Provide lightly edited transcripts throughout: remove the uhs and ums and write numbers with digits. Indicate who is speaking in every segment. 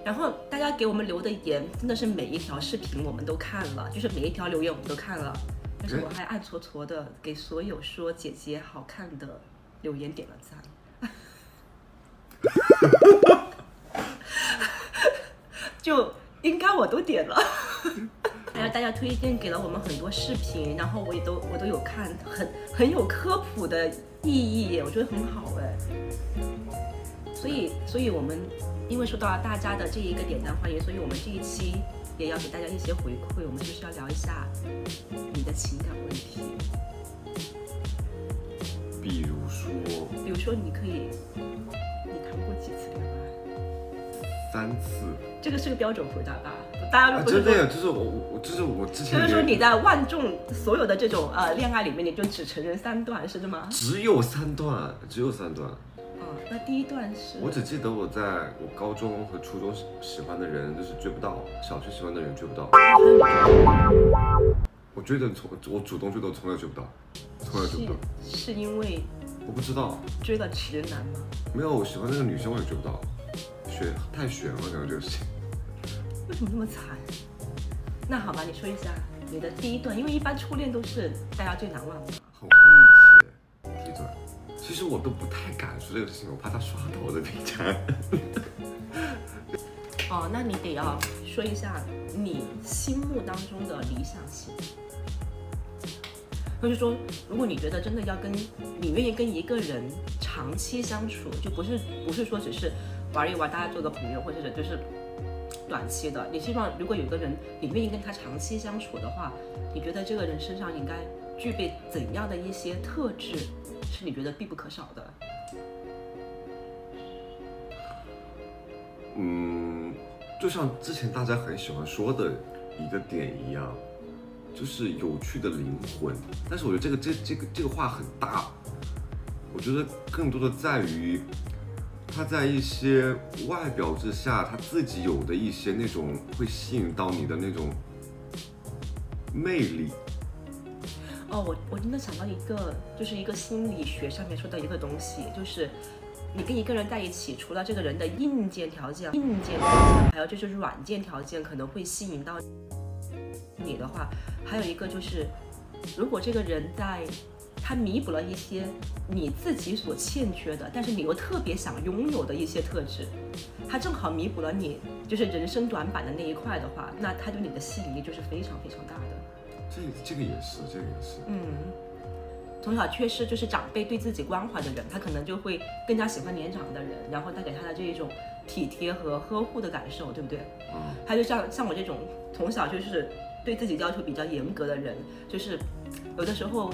Speaker 1: 然后大家给我们留的言真的是每一条视频我们都看了，就是每一条留言我们都看了，但是我还暗搓搓的给所有说姐姐好看的留言点了赞。就应该我都点了。还有大家推荐给了我们很多视频，然后我都有看，很有科普的意义，我觉得很好哎。所以我们因为受到了大家的这一个点赞欢迎，所以我们这一期也要给大家一些回馈，我们就是要聊一下你的情感问题。
Speaker 2: 比如说
Speaker 1: 你谈过几次恋爱
Speaker 2: ？3次。
Speaker 1: 这个是个标准回答吧？大家都
Speaker 2: 真的呀，就是我之前
Speaker 1: 就是说你在万众所有的这种恋爱里面，你就只承认3段，是吗？
Speaker 2: 只有3段。
Speaker 1: 那第一段是？
Speaker 2: 我只记得我在我高中和初中喜欢的人就是追不到，小学喜欢的人追不到。我追的我主动追的，我从来追不到，从来追不到。
Speaker 1: 是因为
Speaker 2: 我不知道
Speaker 1: 追了直男吗？
Speaker 2: 没有，我喜欢那个女生我也追不到，太悬了，感觉这个事情。
Speaker 1: 为什么那么惨？那好吧，你说一下你的第一段，因为一般初恋都是大家最难忘的。
Speaker 2: 很晦气，第一段。其实我都不太敢说这个事情，我怕他刷到我的B站。
Speaker 1: 哦，那你得要说一下你心目当中的理想型。就是说，如果你觉得真的你愿意跟一个人长期相处，就不是说只是玩一玩，大家做个朋友，或者是就是短期的。你希望如果有一个人，你愿意跟他长期相处的话，你觉得这个人身上应该具备怎样的一些特质，是你觉得必不可少的？
Speaker 2: 就像之前大家很喜欢说的一个点一样，就是有趣的灵魂。但是我觉得这个话很大，我觉得更多的在于他在一些外表之下，他自己有的一些那种会吸引到你的那种魅力。
Speaker 1: 哦，我真的想到一个，就是一个心理学上面说的一个东西，就是你跟一个人在一起，除了这个人的硬件条件，还有就是软件条件可能会吸引到你的话，还有一个就是，如果这个人他弥补了一些你自己所欠缺的，但是你又特别想拥有的一些特质，他正好弥补了你就是人生短板的那一块的话，那他对你的吸引力就是非常非常大的。
Speaker 2: 这个也是。
Speaker 1: 从小缺失就是长辈对自己关怀的人，他可能就会更加喜欢年长的人，然后带给他的这一种体贴和呵护的感受，对不对？还有像我这种从小就是对自己要求比较严格的人，就是有的时候，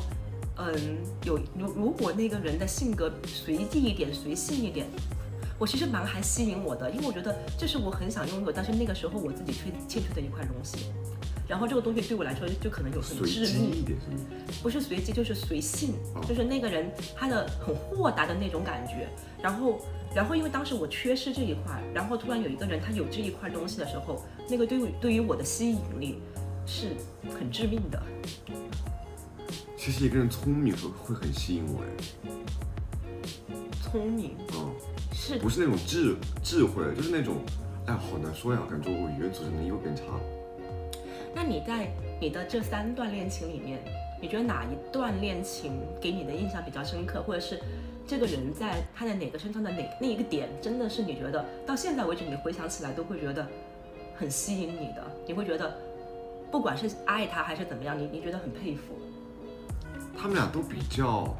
Speaker 1: 如果那个人的性格随意一点、随性一点，我其实还吸引我的，因为我觉得这是我很想拥有，但是那个时候我自己欠缺的一块东西。然后这个东西对我来说就可能有很致命，不是随机就是随性，就是那个人他的很豁达的那种感觉。然后因为当时我缺失这一块，然后突然有一个人他有这一块东西的时候，那个对于我的吸引力是很致命的。
Speaker 2: 其实一个人聪明会很吸引我哎。
Speaker 1: 聪明，是
Speaker 2: 不是那种智慧，就是那种好难说呀，感觉我语言组织能力又变差了。
Speaker 1: 那你在你的这3段恋情里面，你觉得哪一段恋情给你的印象比较深刻，或者是这个人在他的哪个身上的那一个点，真的是你觉得到现在为止你回想起来都会觉得很吸引你的，你会觉得不管是爱他还是怎么样，你觉得很佩服？
Speaker 2: 他们俩都比较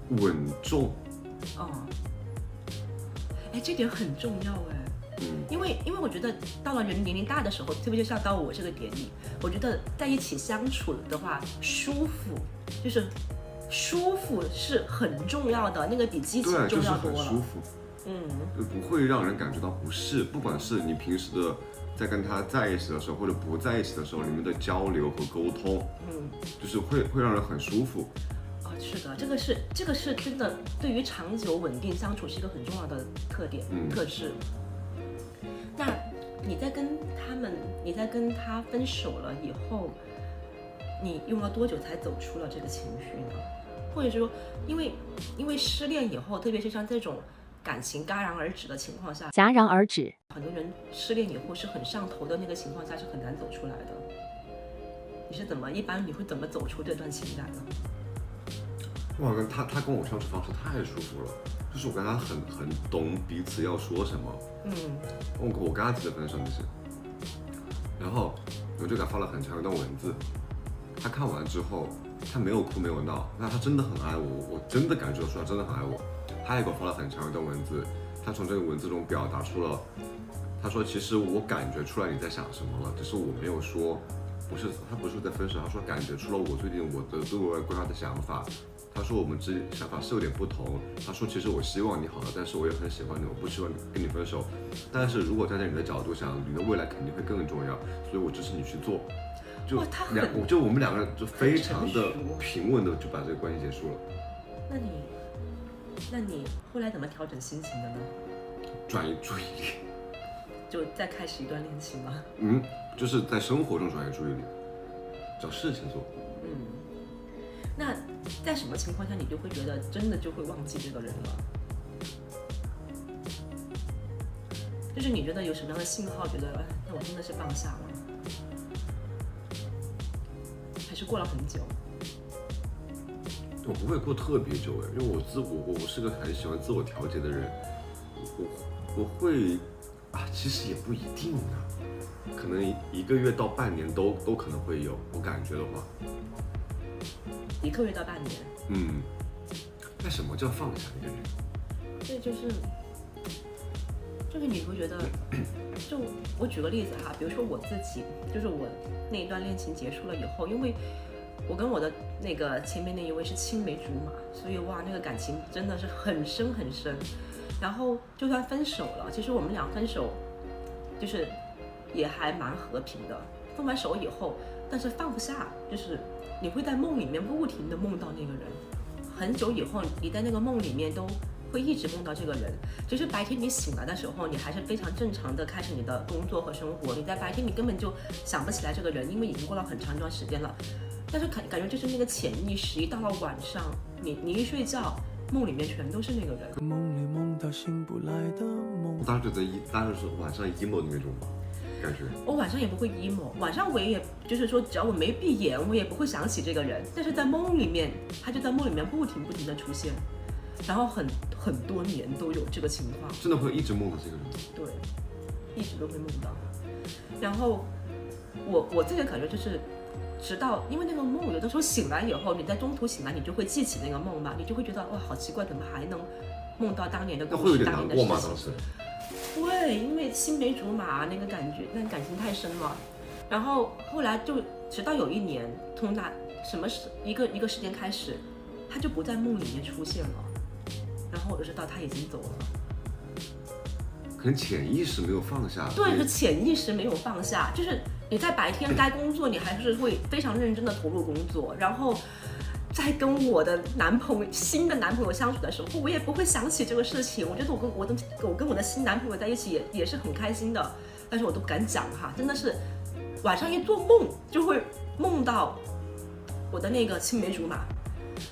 Speaker 2: 稳重。
Speaker 1: 这点很重要哎。因为我觉得到了人年龄大的时候，特别就像到我这个点里，我觉得在一起相处的话，舒服是很重要的，那个比激情重要多了。
Speaker 2: 对，就是很舒服。不会让人感觉到不适，不管是你平时的在跟他在一起的时候，或者不在一起的时候，你们的交流和沟通，就是会让人很舒服。
Speaker 1: 是的，这个是真的，对于长久稳定相处是一个很重要的特质。那你在跟他分手了以后，你用了多久才走出了这个情绪呢？或者说，因为失恋以后，特别是像这种感情戛然而止的情况下，
Speaker 3: 戛然而止。
Speaker 1: 很多人失恋以后是很上头的那个情况下是很难走出来的。你是怎么，一般你会怎么走出这段情感呢？
Speaker 2: 哇，他跟我相处方式太舒服了，就是我跟他很懂彼此要说什么。我跟他提的分手那些，然后我就给他发了很长一段文字，他看完之后，他没有哭没有闹，那他真的很爱我，我真的感觉出来真的很爱我。他也给我发了很长一段文字，他从这个文字中表达出了，他说其实我感觉出来你在想什么了，只是我没有说，他不是在分手，他说感觉出了我最近我的对未来规划的想法。他说我们之间想法是有点不同。他说其实我希望你好了，但是我也很喜欢你，我不希望跟你分手。但是如果站在你的角度想，你的未来肯定会更重要，所以我支持你去做。就我们两个人就非常的平稳的就把这个关系结束了。
Speaker 1: 那你后来怎么调整心情的呢？
Speaker 2: 转移注意力，
Speaker 1: 就再开始一段恋情吗？
Speaker 2: 就是在生活中转移注意力，找事情做。
Speaker 1: 那在什么情况下你就会觉得真的就会忘记这个人了？就是你觉得有什么样的信号，觉得那我真的是放下了，还是过了很久？
Speaker 2: 我不会过特别久因为我是个很喜欢自我调节的人，我会其实也不一定可能1个月到半年都可能会有，我感觉的话。
Speaker 1: 1个月到半年。
Speaker 2: 那什么叫放下一个人？
Speaker 1: 对，就是你会觉得，就我举个例子哈，比如说我自己，就是我那一段恋情结束了以后，因为我跟我的那个前面那一位是青梅竹马，所以哇，那个感情真的是很深很深。然后就算分手了，其实我们俩分手就是也还蛮和平的。分完手以后，但是放不下，就是你会在梦里面不停的梦到那个人，很久以后你在那个梦里面都会一直梦到这个人。其实白天你醒来的时候，你还是非常正常的开始你的工作和生活，你在白天你根本就想不起来这个人，因为已经过了很长一段时间了。但是感觉就是那个潜意识，一到了晚上，你一睡觉，梦里面全都是那个人。
Speaker 4: 梦里梦到醒不来的梦。
Speaker 2: 我当时觉得当然是晚上 emo 的那种感觉。
Speaker 1: 我晚上也不会 emo， 晚上我也就是说，只要我没闭眼，我也不会想起这个人。但是在梦里面，他就在梦里面不停的出现，然后很多年都有这个情况。
Speaker 2: 真的会一直梦到这个人？
Speaker 1: 对，一直都会梦到。然后我自己的感觉就是。直到因为那个梦，有的时候醒来以后，你在中途醒来，你就会记起那个梦嘛，你就会觉得哇，好奇怪，怎么还能梦到当年的故事？
Speaker 2: 那会有点难过吗？当时？
Speaker 1: 会，因为青梅竹马那个感觉，那感情太深了。然后后来就直到有一年，从那什么一个时间开始，他就不在梦里面出现了，然后我就知道他已经走了。
Speaker 2: 可能潜意识没有放下。
Speaker 1: 对，是潜意识没有放下，就是你在白天该工作，你还是会非常认真的投入工作，然后在跟我的新的男朋友相处的时候，我也不会想起这个事情。我觉得我跟我的新男朋友在一起也是很开心的，但是我都不敢讲哈，真的是晚上一做梦就会梦到我的那个青梅竹马。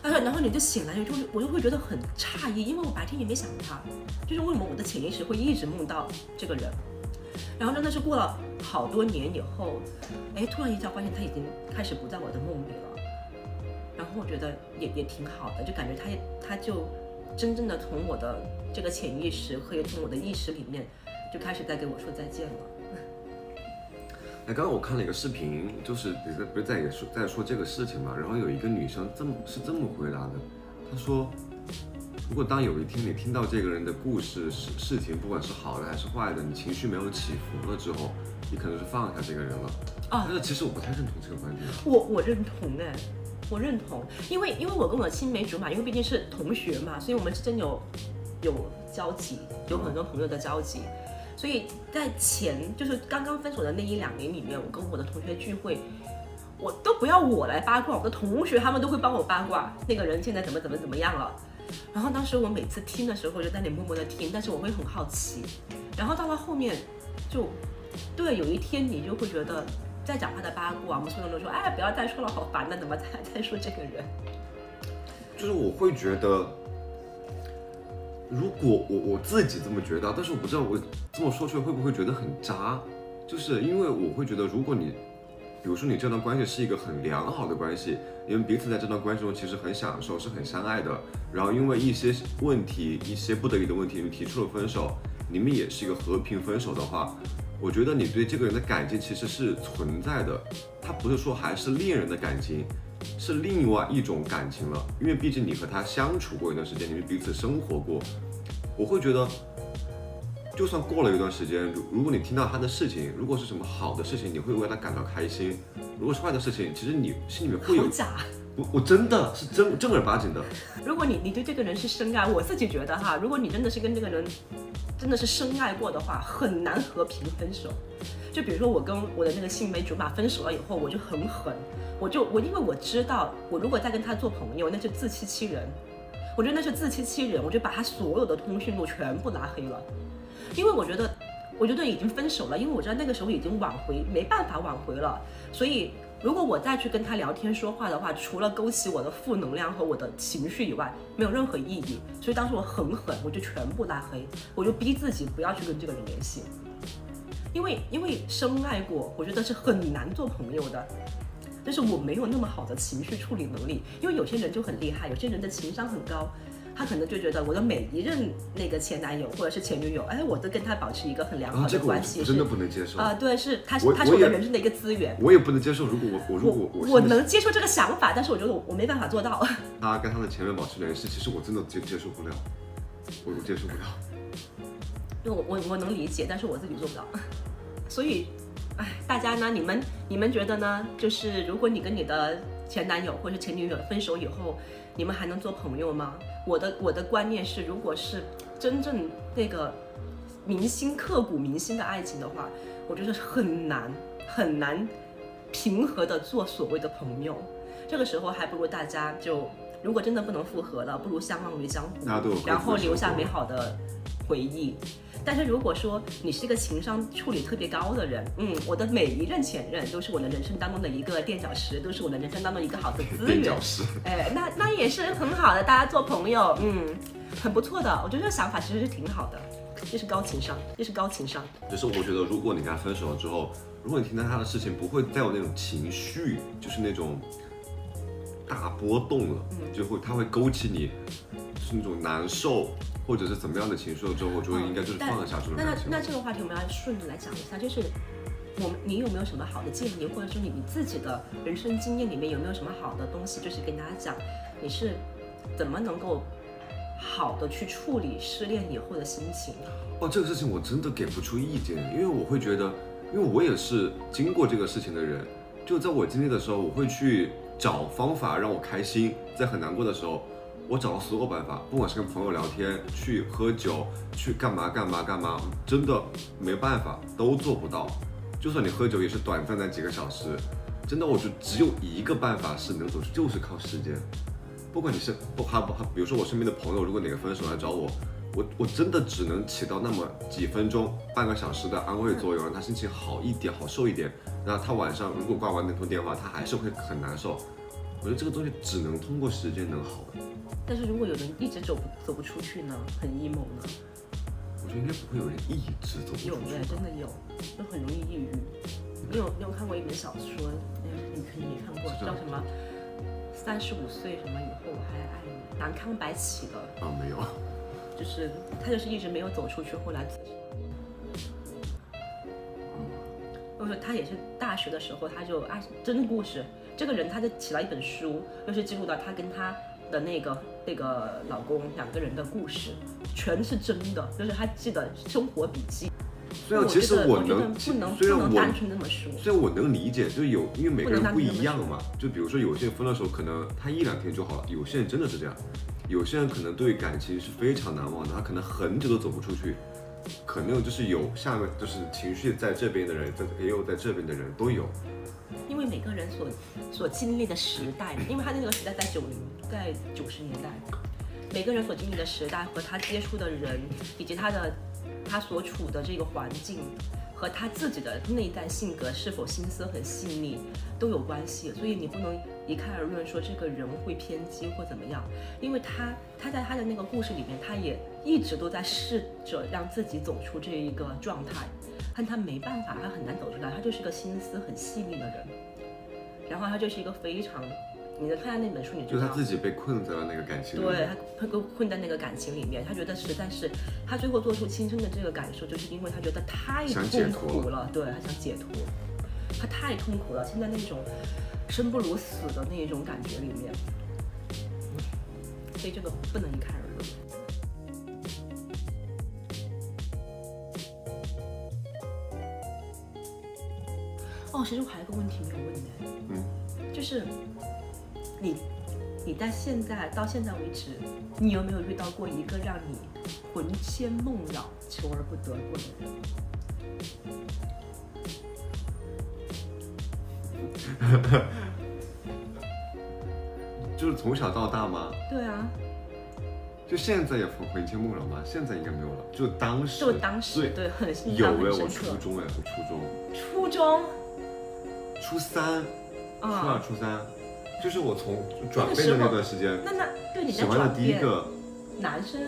Speaker 1: 然后你就醒来，我就会觉得很诧异，因为我白天也没想他，就是为什么我的潜意识会一直梦到这个人。然后真的是过了好多年以后，突然一下发现他已经开始不在我的梦里了。然后我觉得也挺好的，就感觉他就真正的从我的这个潜意识和从我的意识里面就开始在跟我说再见了。
Speaker 2: 刚刚我看了一个视频，就是不是在说这个事情嘛，然后有一个女生这么回答的，她说，如果当有一天你听到这个人的故事事情，不管是好的还是坏的，你情绪没有起伏了之后，你可能是放下这个人了。但是其实我不太认同这个观点。
Speaker 1: 我认同我认同，因为我跟我的青梅竹马，因为毕竟是同学嘛，所以我们之间有交集，有很多朋友的交集。所以在就是刚刚分手的那1-2年里面，我跟我的同学聚会，我都不要我来八卦，我的同学他们都会帮我八卦那个人现在怎么样了。然后当时我每次听的时候，就在那里默默的听，但是我会很好奇。然后到了后面，对，有一天你就会觉得在讲他的八卦，我们所有人都说，不要再说了，好烦的，怎么再说这个人？
Speaker 2: 就是我会觉得，如果我自己这么觉得，但是我不知道我这么说出来会不会觉得很渣，就是因为我会觉得，如果你，比如说你这段关系是一个很良好的关系，你们彼此在这段关系中其实很享受，是很相爱的，然后因为一些问题，一些不得已的问题，你提出了分手，你们也是一个和平分手的话，我觉得你对这个人的感情其实是存在的，他不是说还是恋人的感情。是另外一种感情了，因为毕竟你和他相处过一段时间，你们彼此生活过，我会觉得，就算过了一段时间，如果你听到他的事情，如果是什么好的事情，你会为他感到开心；如果是坏的事情，其实你心里面会有。
Speaker 1: 好假！
Speaker 2: 我真的是正儿八经的。
Speaker 1: 如果你对这个人是深爱，我自己觉得哈，如果你真的是跟这个人真的是深爱过的话，很难和平分手。就比如说我跟我的那个青梅竹马分手了以后，我就很狠。我因为我知道，我如果再跟他做朋友，那就自欺欺人。我觉得那是自欺欺人，我就把他所有的通讯录全部拉黑了。因为我觉得已经分手了，因为我知道那个时候已经没办法挽回了。所以如果我再去跟他聊天说话的话，除了勾起我的负能量和我的情绪以外，没有任何意义。所以当时我很狠，我就全部拉黑，我就逼自己不要去跟这个人联系。因为深爱过，我觉得是很难做朋友的。但是我没有那么好的情绪处理能力，因为有些人就很厉害，有些人的情商很高，他可能就觉得我的每一任那个前男友或者是前女友，哎，我都跟他保持一个很良好的关系，
Speaker 2: 这个我真的不能接受
Speaker 1: 啊、对，他是我的人生的一个资源，
Speaker 2: 我也不能接受。如果
Speaker 1: 我能接受这个想法，但是我觉得我没办法做到。
Speaker 2: 他跟他的前任保持联系，其实我真的接受不了，我接受不了。
Speaker 1: 因为我能理解，但是我自己做不到，所以。哎，大家呢？你们觉得呢？就是如果你跟你的前男友或者前女友分手以后，你们还能做朋友吗？我的观念是，如果是真正那个刻骨铭心的爱情的话，我觉得很难平和的做所谓的朋友。这个时候还不如大家就，如果真的不能复合了，不如相忘于江湖，然后留下美好的回忆。但是如果说你是一个情商处理特别高的人，我的每一任前任都是我的人生当中的一个垫脚石，都是我的人生当中一个好的资源。
Speaker 2: 垫脚石，
Speaker 1: 哎，那也是很好的，大家做朋友，很不错的。我觉得这个想法其实是挺好的，这是高情商，这是高情商。
Speaker 2: 就是我觉得，如果你跟他分手了之后，如果你听到他的事情不会再有那种情绪，就是那种大波动了，他会勾起你是那种难受。或者是怎么样的情绪了之后，我觉得应该就是放下这种感情。
Speaker 1: 那这个话题我们要顺着来讲一下，就是你有没有什么好的建议，或者说你自己的人生经验里面有没有什么好的东西，就是跟大家讲你是怎么能够好的去处理失恋以后的心情。
Speaker 2: 这个事情我真的给不出意见，因为我会觉得，因为我也是经过这个事情的人，就在我经历的时候，我会去找方法让我开心，在很难过的时候。我找了所有办法，不管是跟朋友聊天、去喝酒、去干嘛，真的没办法，都做不到。就算你喝酒，也是短暂的几个小时。真的，我就只有一个办法是能走出，就是靠时间。不管你是比如说我身边的朋友，如果哪个分手来找我，我真的只能起到那么几分钟、半个小时的安慰作用，让他心情好一点、好受一点。那他晚上如果挂完那通电话，他还是会很难受。我觉得这个东西只能通过时间能好的。
Speaker 1: 但是如果有人一直走不出去呢，很 emo 呢？
Speaker 2: 我觉得应该不会有人一直走不出去。
Speaker 1: 有的，真的有，就很容易抑郁。你有看过一本小说？你肯定没看过，叫什么？35岁什么以后我还爱你，南康白起的。
Speaker 2: 没有。
Speaker 1: 就是他就是一直没有走出去，后来自杀。我说他也是大学的时候，他就真故事。这个人他就写了一本书，就是记录到他跟他的那个老公两个人的故事，全是真的，就是他记得生活笔记。
Speaker 2: 虽然其实我能
Speaker 1: 单纯这么说。
Speaker 2: 虽然我能理解，就因为每个人不一样嘛。就比如说有些人分了手，可能他1-2天就好了，有些人真的是这样，有些人可能对感情是非常难忘的，他可能很久都走不出去。可能就是有下面就是情绪在这边的人，也有在这边的人都有。
Speaker 1: 因为每个人所经历的时代，因为他那个时代在90年代，每个人所经历的时代和他接触的人，以及他所处的这个环境，和他自己的内在性格是否心思很细腻都有关系。所以你不能一概而论说这个人会偏激或怎么样，因为他在他的那个故事里面，他也一直都在试着让自己走出这一个状态，但他没办法，他很难走出来，他就是个心思很细腻的人，然后他就是一个非常，你看他那本书，你知道，
Speaker 2: 就是他自己被困在了那个感情里面，
Speaker 1: 对，他困在那个感情里面，他觉得实在是，他最后做出轻生的这个感受，就是因为他觉得太痛苦了，对，他想解脱，他太痛苦了，现在那种生不如死的那种感觉里面，所以这个不能一概而论。哦，其实我还有一个问题没有问呢，就是你在到现在为止，你有没有遇到过一个让你魂牵梦绕、求而不得过的人？
Speaker 2: 就是从小到大吗？
Speaker 1: 对啊，
Speaker 2: 就现在也魂牵梦绕吗？现在应该没有了，就当时，
Speaker 1: 对，很印
Speaker 2: 有
Speaker 1: 象很
Speaker 2: 我
Speaker 1: 深刻。
Speaker 2: 初中我
Speaker 1: 初中，
Speaker 2: 初三，初二、初三，就是我从转变的那段时间，
Speaker 1: 那对你
Speaker 2: 喜欢的第一个
Speaker 1: 男生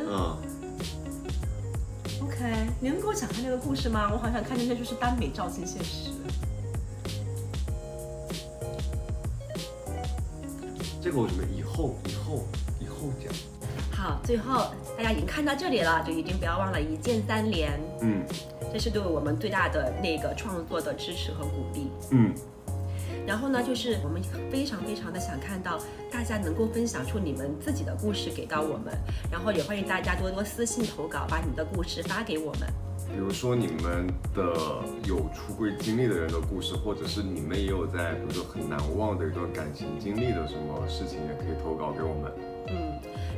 Speaker 1: ，OK， 你能给我讲下那个故事吗？我好想看见那就是耽美照进现实。
Speaker 2: 这个我准备以后讲。
Speaker 1: 好，最后大家已经看到这里了，就一定不要忘了一键3连，这是对我们最大的那个创作的支持和鼓励，然后呢，就是我们非常的想看到大家能够分享出你们自己的故事给到我们，然后也欢迎大家多多私信投稿，把你的故事发给我们。
Speaker 2: 比如说你们的有出柜经历的人的故事，或者是你们也有在比如说很难忘的一段感情经历的什么事情，也可以投稿给我们。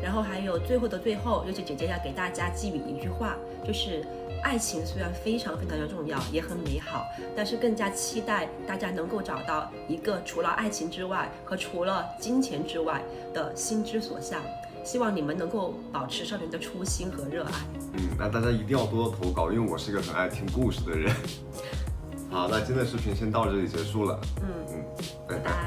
Speaker 1: 然后还有最后的最后，柚子姐姐要给大家寄予一句话，就是爱情虽然非常的重要，也很美好，但是更加期待大家能够找到一个除了爱情之外和除了金钱之外的心之所向。希望你们能够保持少年的初心和热爱。
Speaker 2: 那大家一定要多多投稿，因为我是一个很爱听故事的人。好，那今天的视频先到这里结束了。
Speaker 1: 拜拜。